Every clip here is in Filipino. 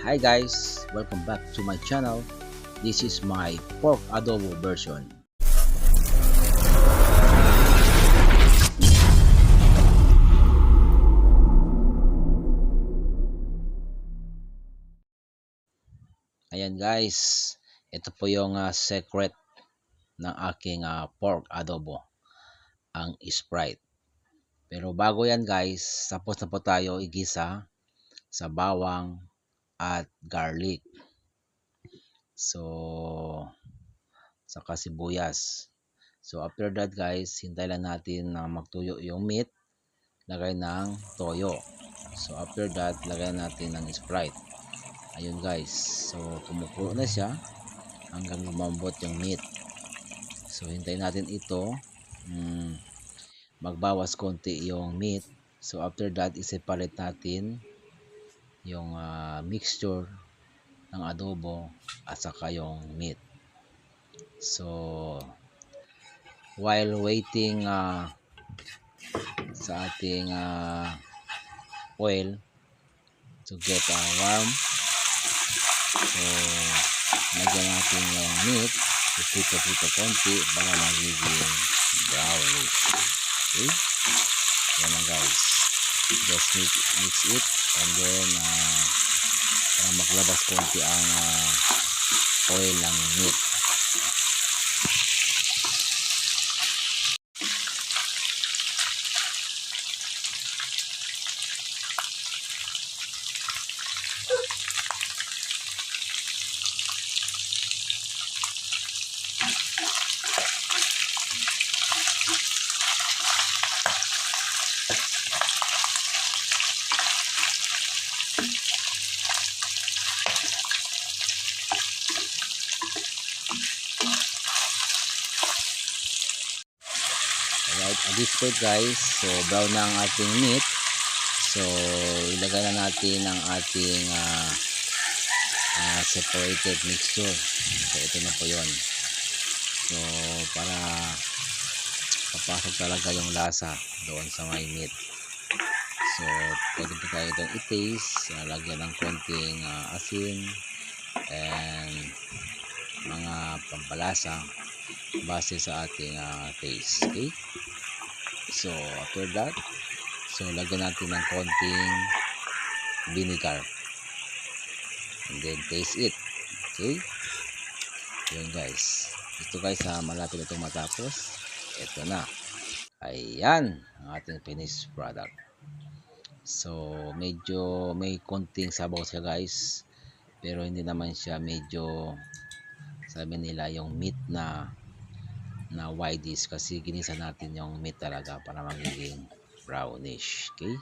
Hi guys, welcome back to my channel. This is my pork adobo version. Ayan guys, ito po yung secret ng aking pork adobo, ang Sprite. Pero bago yan guys, tapos na po tayo igisa sa bawang at garlic. So, saka sibuyas. So after that guys, hintay lang natin na magtuyo yung meat. Lagay ng toyo. So after that, lagay natin ng Sprite. Ayun guys. So kumukulo na siya hanggang lumambot yung meat. So hintayin natin ito. Magbawas konti yung meat. So after that, i-separate natin yung mixture ng adobo at saka yung meat. So while waiting sa ating oil to get warm, so nagyan natin yung meat, ipito-pito konti para magiging brownish. Okay, yan lang guys, just mix it and then para maglabas konti ang oil ng meat. Alright, at this point guys, so brown na ang ating meat. So ilagay na natin ang ating separated mixture. So ito na po yun. So para papasok talaga yung lasa doon sa may meat. So pwede po tayo itong i-taste, lagyan ng konting asin and mga pampalasa base sa ating taste. Okay, so after that, so lagyan natin ng konting vinegar and then taste it. Okay, yun guys, ito guys, malapit itong matapos. Ito na, ayan ang ating finished product. So medyo may konting sabaw siya guys, pero hindi naman siya medyo, sabi nila yung meat na whitish, kasi ginisa natin yung meat talaga para magiging brownish. Okay,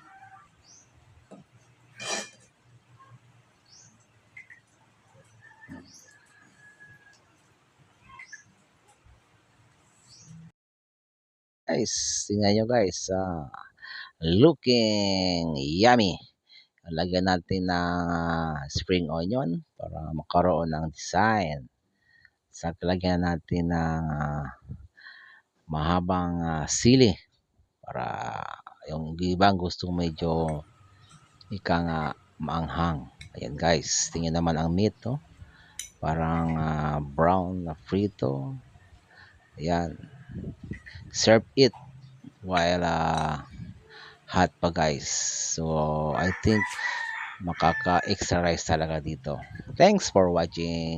guys, tingnan nyo guys, looking yummy. Lagyan natin ng spring onion para magkaroon ng design. Sa lagyan natin ng mahabang sili para yung ibang gustong medyo ika nga maanghang. Ayan guys, tingnan naman ang meat, no? Parang brown na frito. Ayan, serve it while hot pa guys. So I think makaka extra rice talaga dito. Thanks for watching.